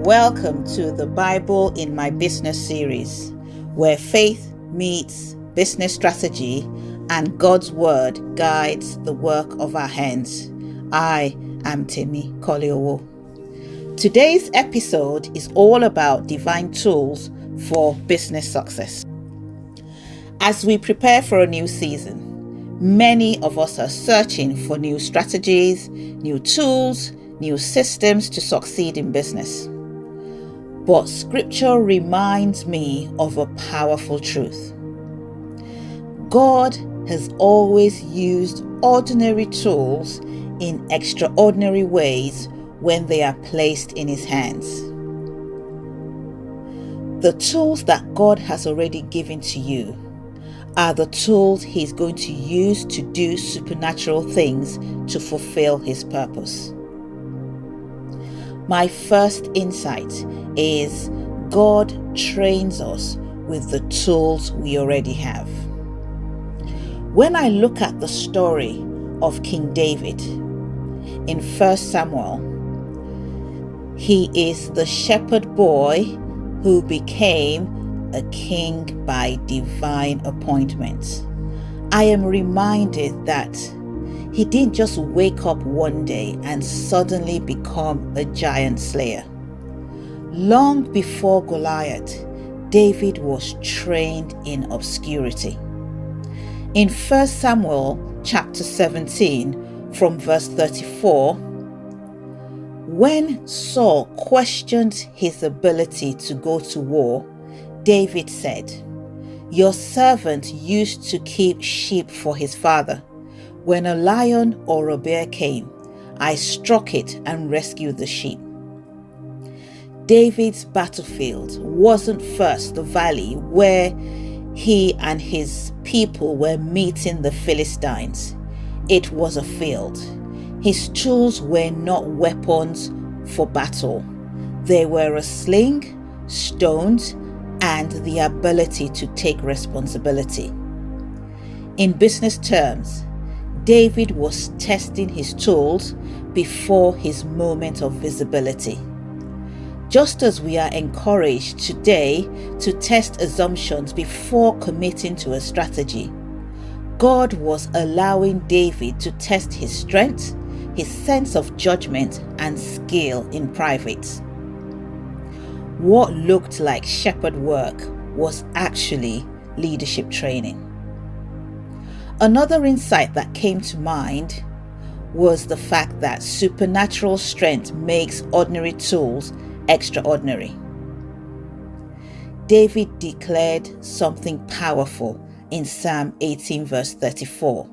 Welcome to the Bible in My Business series, where faith meets business strategy and God's Word guides the work of our hands. I am Timi Koliowo. Today's episode is all about divine tools for business success. As we prepare for a new season, many of us are searching for new strategies, new tools, new systems to succeed in business. But Scripture reminds me of a powerful truth. God has always used ordinary tools in extraordinary ways when they are placed in His hands. The tools that God has already given to you are the tools He's going to use to do supernatural things to fulfill His purpose. My first insight is God trains us with the tools we already have. When I look at the story of King David in 1 Samuel, he is the shepherd boy who became a king by divine appointment. I am reminded that he didn't just wake up one day and suddenly become a giant slayer. Long before Goliath, David was trained in obscurity. In 1 Samuel chapter 17 from verse 34, when Saul questioned his ability to go to war, David said, "Your servant used to keep sheep for his father. When a lion or a bear came, I struck it and rescued the sheep." David's battlefield wasn't first the valley where he and his people were meeting the Philistines. It was a field. His tools were not weapons for battle. They were a sling, stones, and the ability to take responsibility. In business terms, David was testing his tools before his moment of visibility. Just as we are encouraged today to test assumptions before committing to a strategy, God was allowing David to test his strength, his sense of judgment, and skill in private. What looked like shepherd work was actually leadership training. Another insight that came to mind was the fact that supernatural strength makes ordinary tools extraordinary. David declared something powerful in Psalm 18 verse 34.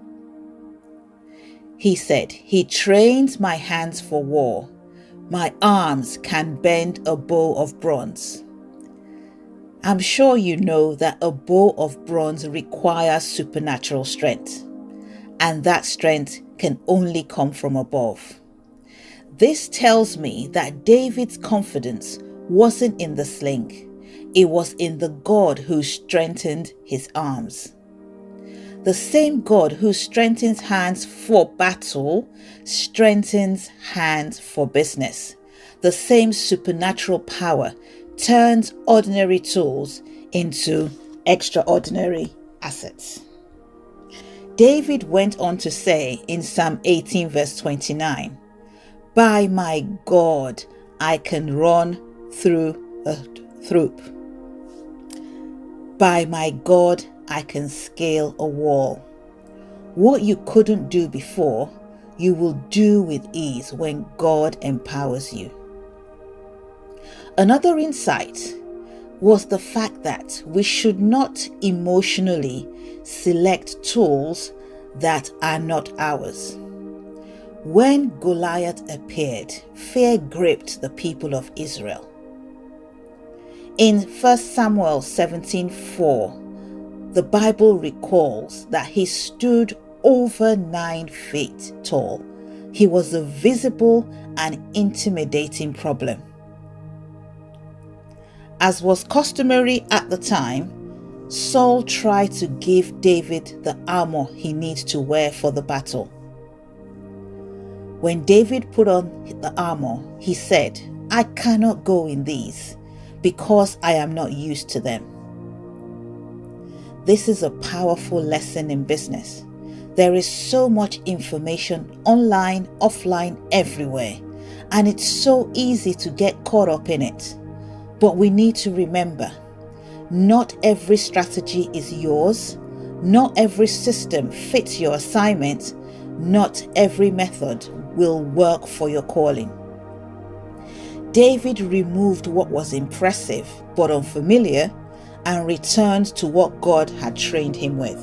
He said, "He trains my hands for war. My arms can bend a bow of bronze." I'm sure you know that a bow of bronze requires supernatural strength, and that strength can only come from above. This tells me that David's confidence wasn't in the sling, it was in the God who strengthened his arms. The same God who strengthens hands for battle strengthens hands for business. The same supernatural power turns ordinary tools into extraordinary assets. David went on to say in Psalm 18 verse 29, "By my God, I can run through a troop. By my God, I can scale a wall." What you couldn't do before, you will do with ease when God empowers you. Another insight was the fact that we should not emotionally select tools that are not ours. When Goliath appeared, fear gripped the people of Israel. In 1 Samuel 17:4, the Bible recalls that he stood over 9 feet tall. He was a visible and intimidating problem. As was customary at the time, Saul tried to give David the armor he needs to wear for the battle. When David put on the armor, he said, I cannot go in these because I am not used to them. This is a powerful lesson in business. There is so much information online, offline, everywhere, and it's so easy to get caught up in it. But we need to remember, not every strategy is yours. Not every system fits your assignment. Not every method will work for your calling. David removed what was impressive but unfamiliar and returned to what God had trained him with.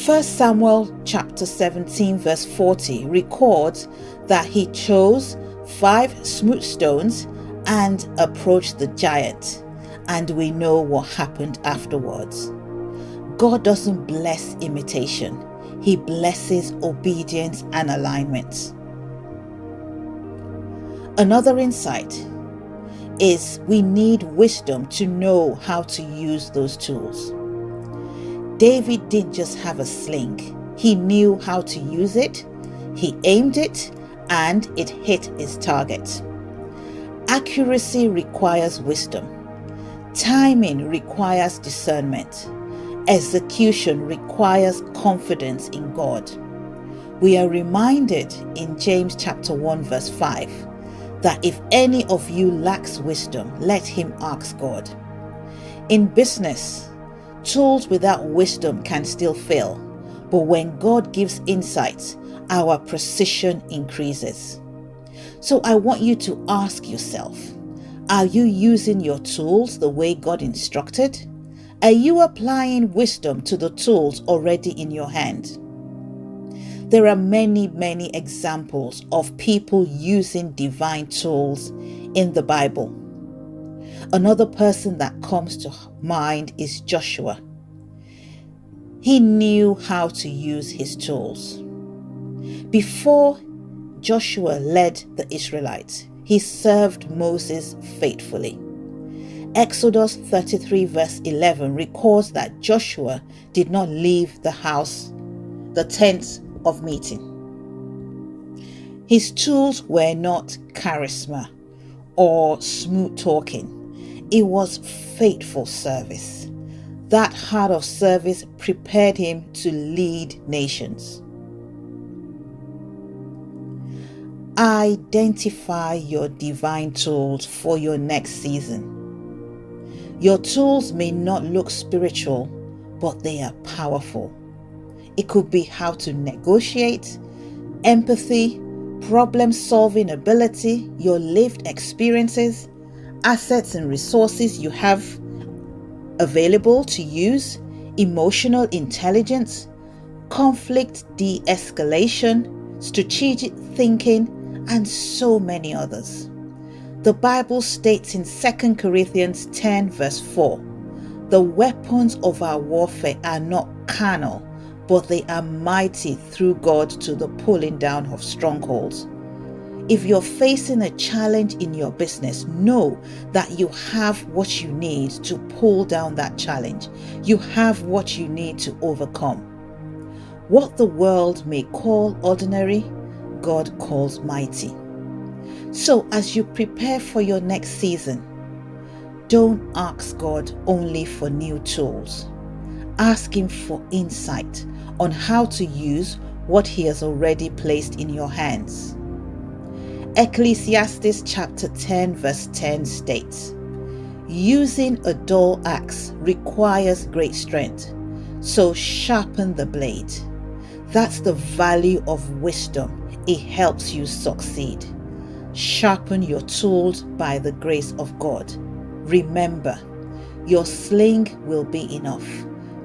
1 Samuel chapter 17 verse 40 records that he chose 5 smooth stones and approached the giant, and we know what happened afterwards. God doesn't bless imitation. He blesses obedience and alignment. Another insight is we need wisdom to know how to use those tools. David didn't just have a sling. He knew how to use it. He aimed it and it hit its target. Accuracy requires wisdom. Timing requires discernment. Execution requires confidence in God. We are reminded in James chapter 1 verse 5 that if any of you lacks wisdom, let him ask God. In business, tools without wisdom can still fail, but when God gives insights, our precision increases. So I want you to ask yourself, are you using your tools the way God instructed? Are you applying wisdom to the tools already in your hand? There are many examples of people using divine tools in the Bible. Another person that comes to mind is Joshua. He knew how to use his tools. Before Joshua led the Israelites, he served Moses faithfully. Exodus 33 verse 11 records that Joshua did not leave the tent of meeting. His tools were not charisma or smooth talking. It was faithful service. That heart of service prepared him to lead nations. Identify your divine tools for your next season. Your tools may not look spiritual, but they are powerful. It could be how to negotiate, empathy, problem-solving ability, your lived experiences, assets and resources you have available to use, emotional intelligence, conflict de-escalation, strategic thinking, and so many others. The Bible states in 2 Corinthians 10 verse 4, the weapons of our warfare are not carnal, but they are mighty through God to the pulling down of strongholds. If you're facing a challenge in your business, know that you have what you need to pull down that challenge. You have what you need to overcome. What the world may call ordinary, God calls mighty. So as you prepare for your next season, don't ask God only for new tools. Ask Him for insight on how to use what He has already placed in your hands. Ecclesiastes chapter 10 verse 10 states, using a dull axe requires great strength, so sharpen the blade. That's the value of wisdom. It helps you succeed. Sharpen your tools by the grace of God. Remember, your sling will be enough.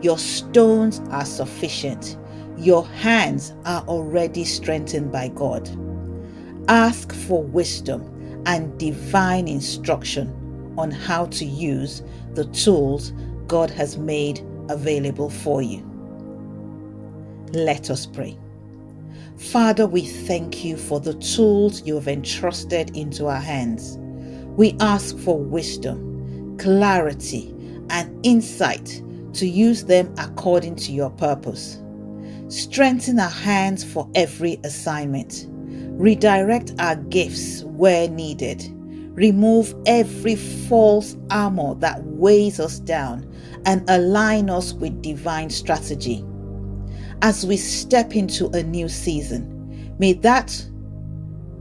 Your stones are sufficient. Your hands are already strengthened by God. Ask for wisdom and divine instruction on how to use the tools God has made available for you. Let us pray. Father, we thank you for the tools you have entrusted into our hands. We ask for wisdom, clarity, and insight to use them according to your purpose. Strengthen our hands for every assignment. Redirect our gifts where needed. Remove every false armor that weighs us down and align us with divine strategy. As we step into a new season, may that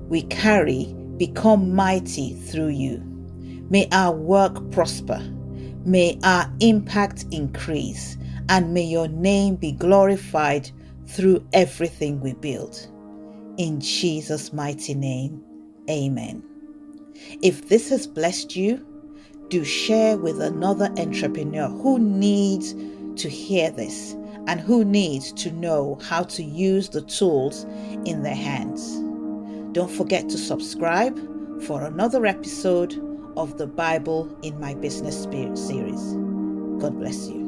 we carry become mighty through you. May our work prosper. May our impact increase. And may your name be glorified through everything we build. In Jesus' mighty name, amen. If this has blessed you, do share with another entrepreneur who needs to hear this and who needs to know how to use the tools in their hands. Don't forget to subscribe for another episode of the Bible in My Business series. God bless you.